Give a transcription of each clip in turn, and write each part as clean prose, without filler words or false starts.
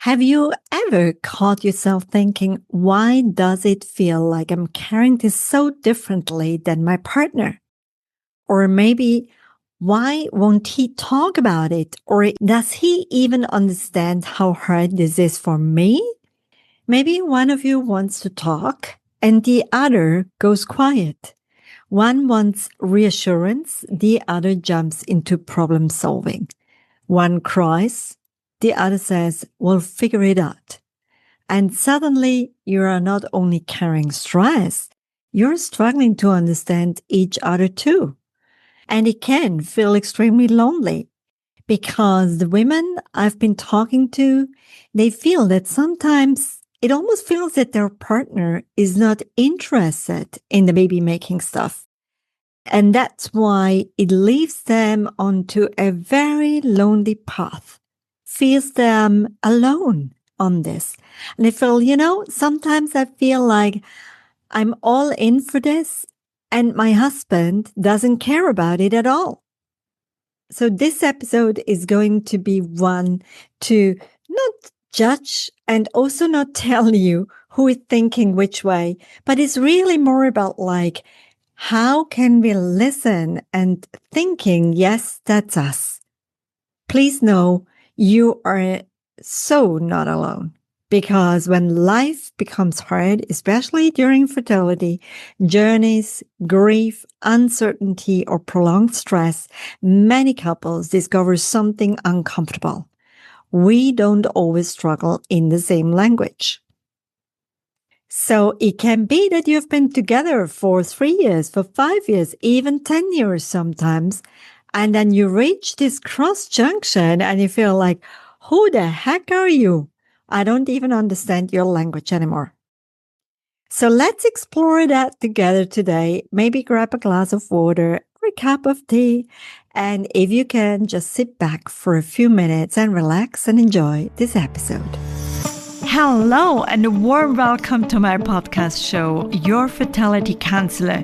Have you ever caught yourself thinking, why does it feel like I'm carrying this so differently than my partner? Or maybe, why won't he talk about it? Or does he even understand how hard this is for me? Maybe one of you wants to talk and the other goes quiet. One wants reassurance, the other jumps into problem solving. One cries, the other says, we'll figure it out. And suddenly you are not only carrying stress, you're struggling to understand each other too. And it can feel extremely lonely because the women I've been talking to, they feel that sometimes it almost feels that their partner is not interested in the baby making stuff. And that's why it leaves them onto a very lonely path, feels them alone on this. And I feel, sometimes I feel like I'm all in for this and my husband doesn't care about it at all. So this episode is going to be one to not judge and also not tell you who is thinking which way, but it's really more about like, how can we listen and thinking, yes, that's us. Please know you are so not alone. Because when life becomes hard, especially during fertility, journeys, grief, uncertainty, or prolonged stress, many couples discover something uncomfortable. We don't always struggle in the same language. So it can be that you've been together for 3 years, for 5 years, even 10 years sometimes. And then you reach this cross junction and you feel like, who the heck are you? I don't even understand your language anymore. So let's explore that together today. Maybe grab a glass of water or a cup of tea. And if you can, just sit back for a few minutes and relax and enjoy this episode. Hello and a warm welcome to my podcast show, Your Fertility Counselor.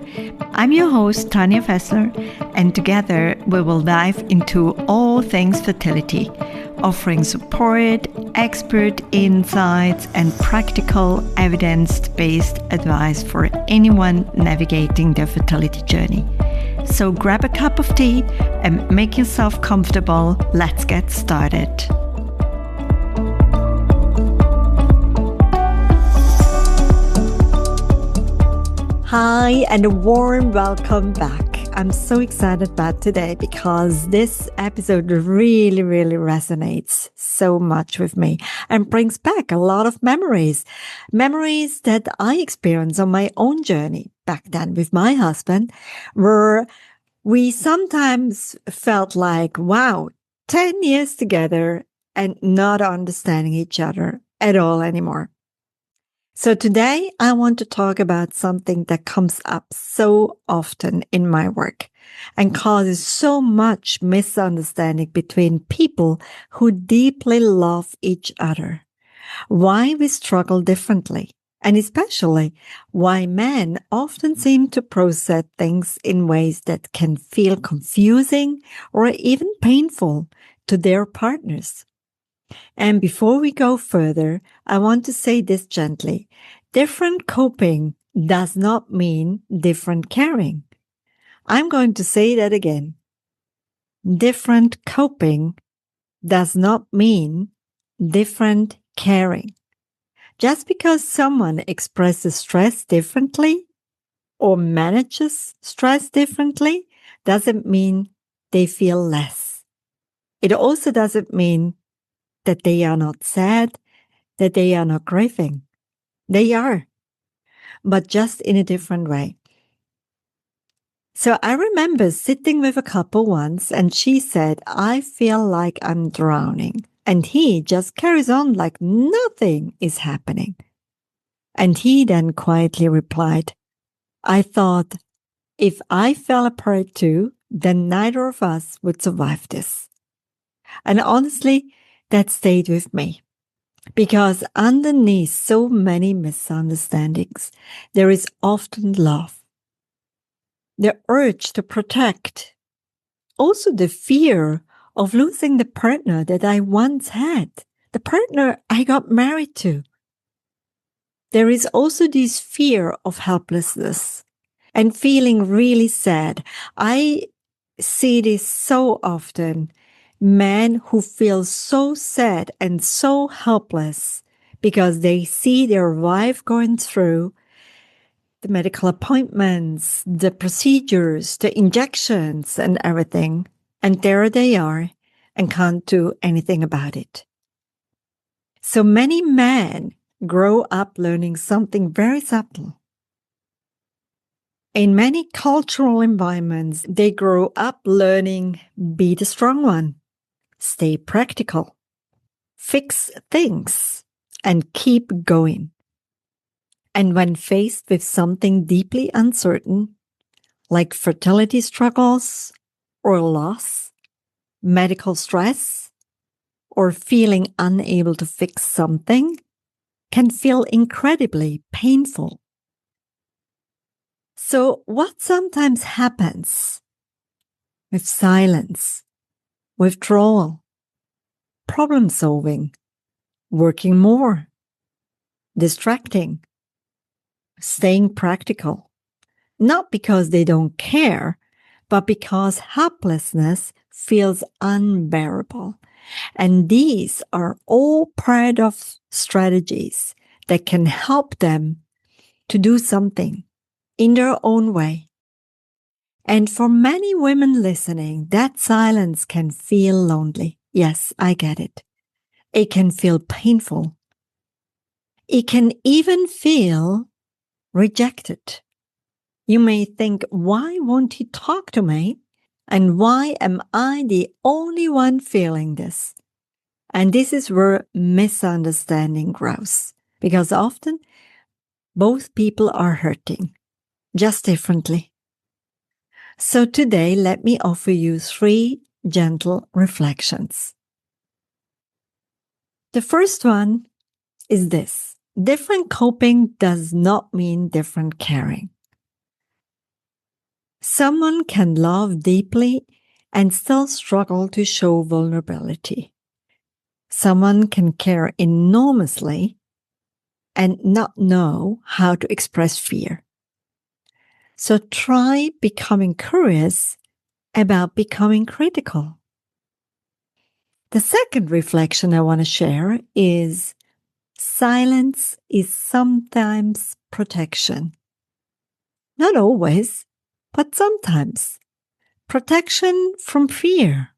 I'm your host, Tanya Fessler, and together we will dive into all things fertility, offering support, expert insights, and practical evidence-based advice for anyone navigating their fertility journey. So grab a cup of tea and make yourself comfortable. Let's get started. Hi, and a warm welcome back. I'm so excited about today because this episode really resonates so much with me and brings back a lot of memories that I experienced on my own journey back then with my husband, where we sometimes felt like, wow, 10 years together and not understanding each other at all anymore. So today I want to talk about something that comes up so often in my work and causes so much misunderstanding between people who deeply love each other. Why we struggle differently, and especially why men often seem to process things in ways that can feel confusing or even painful to their partners. And before we go further, I want to say this gently. Different coping does not mean different caring. I'm going to say that again. Different coping does not mean different caring. Just because someone expresses stress differently or manages stress differently doesn't mean they feel less. It also doesn't mean that they are not sad, that they are not grieving. They are, but just in a different way. So I remember sitting with a couple once and she said, I feel like I'm drowning. And he just carries on like nothing is happening. And he then quietly replied, I thought if I fell apart too, then neither of us would survive this. And honestly, that stayed with me. Because underneath so many misunderstandings, there is often love, the urge to protect, also the fear of losing the partner that I once had, the partner I got married to. There is also this fear of helplessness and feeling really sad. I see this so often. Men who feel so sad and so helpless because they see their wife going through the medical appointments, the procedures, the injections, and everything. And there they are and can't do anything about it. So many men grow up learning something very subtle. In many cultural environments, they grow up learning be the strong one, stay practical, fix things, and keep going. And when faced with something deeply uncertain, like fertility struggles or loss, medical stress, or feeling unable to fix something, can feel incredibly painful. So, what sometimes happens with silence, withdrawal, problem solving, working more, distracting, staying practical, not because they don't care, but because helplessness feels unbearable. And these are all part of strategies that can help them to do something in their own way. And for many women listening, that silence can feel lonely. Yes, I get it. It can feel painful. It can even feel rejected. You may think, why won't he talk to me? And why am I the only one feeling this? And this is where misunderstanding grows, because often both people are hurting, just differently. So today, let me offer you 3 gentle reflections. The first one is this: different coping does not mean different caring. Someone can love deeply and still struggle to show vulnerability. Someone can care enormously and not know how to express fear. So try becoming curious about becoming critical. The second reflection I want to share is silence is sometimes protection. Not always, but sometimes. Protection from fear,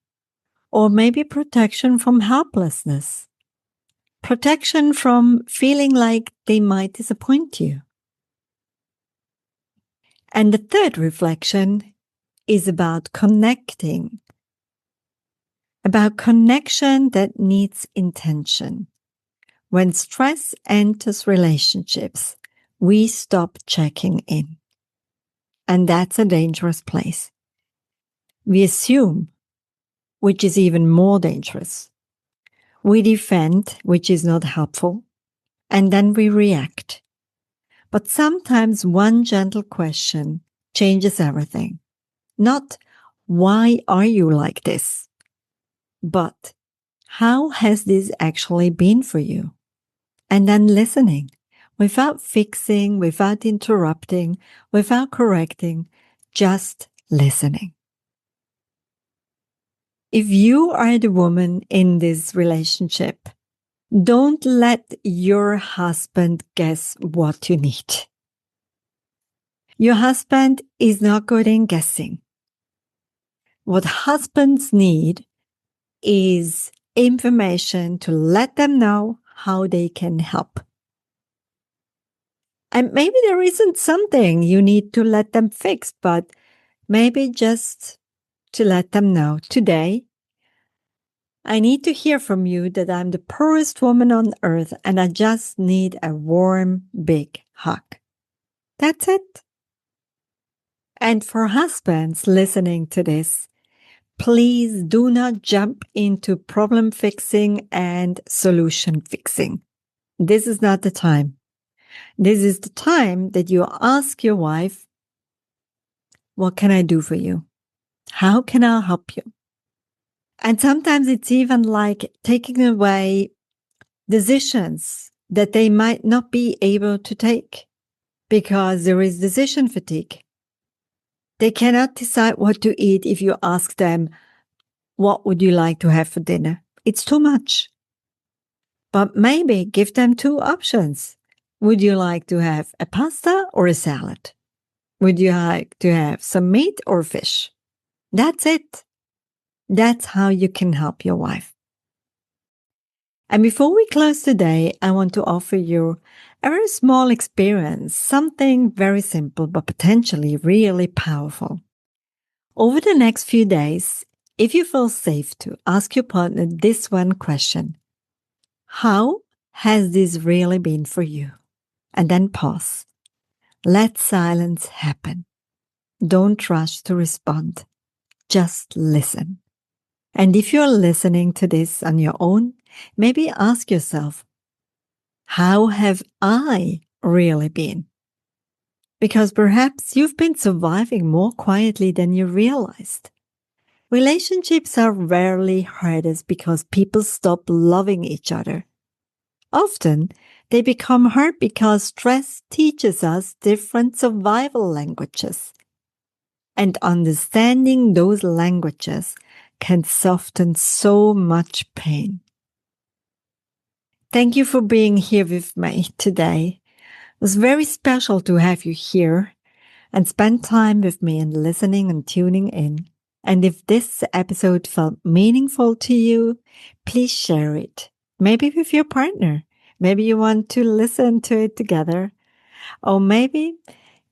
or maybe protection from helplessness. Protection from feeling like they might disappoint you. And the third reflection is about connecting, about connection that needs intention. When stress enters relationships, we stop checking in. And that's a dangerous place. We assume, which is even more dangerous. We defend, which is not helpful. And then we react. But sometimes one gentle question changes everything. Not, why are you like this? But, how has this actually been for you? And then listening, without fixing, without interrupting, without correcting, just listening. If you are the woman in this relationship, don't let your husband guess what you need. Your husband is not good in guessing. What husbands need is information to let them know how they can help. And maybe there isn't something you need to let them fix, but maybe just to let them know today, I need to hear from you that I'm the poorest woman on earth and I just need a warm, big hug. That's it. And for husbands listening to this, please do not jump into problem fixing and solution fixing. This is not the time. This is the time that you ask your wife, what can I do for you? How can I help you? And sometimes it's even like taking away decisions that they might not be able to take because there is decision fatigue. They cannot decide what to eat if you ask them, what would you like to have for dinner? It's too much. But maybe give them two options. Would you like to have a pasta or a salad? Would you like to have some meat or fish? That's it. That's how you can help your wife. And before we close today, I want to offer you a very small experience, something very simple but potentially really powerful. Over the next few days, if you feel safe to ask your partner this one question, how has this really been for you? And then pause. Let silence happen. Don't rush to respond. Just listen. And if you're listening to this on your own, maybe ask yourself, how have I really been? Because perhaps you've been surviving more quietly than you realized. Relationships are rarely hardest because people stop loving each other. Often, they become hard because stress teaches us different survival languages. And understanding those languages can soften so much pain. Thank you for being here with me today. It was very special to have you here and spend time with me and listening and tuning in. And if this episode felt meaningful to you, please share it. Maybe with your partner. Maybe you want to listen to it together. Or maybe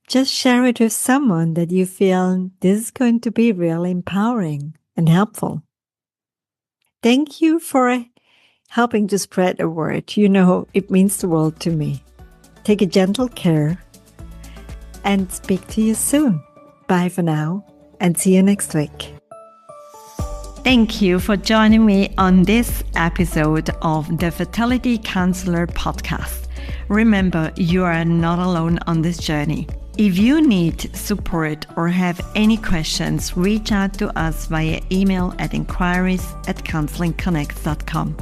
just share it with someone that you feel this is going to be really empowering and helpful. Thank you for helping to spread the word. You know, it means the world to me. Take a gentle care and speak to you soon. Bye for now and see you next week. Thank you for joining me on this episode of the Fertility Counselor podcast. Remember, you are not alone on this journey. If you need support or have any questions, reach out to us via email at inquiries@counselingconnects.com.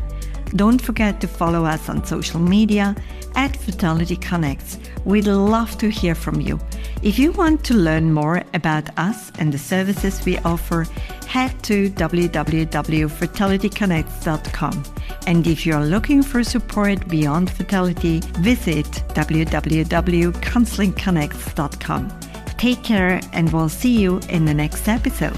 Don't forget to follow us on social media at Fertility Connects. We'd love to hear from you. If you want to learn more about us and the services we offer, head to www.fertilityconnects.com. And if you're looking for support beyond fertility, visit www.counselingconnects.com. Take care and we'll see you in the next episode.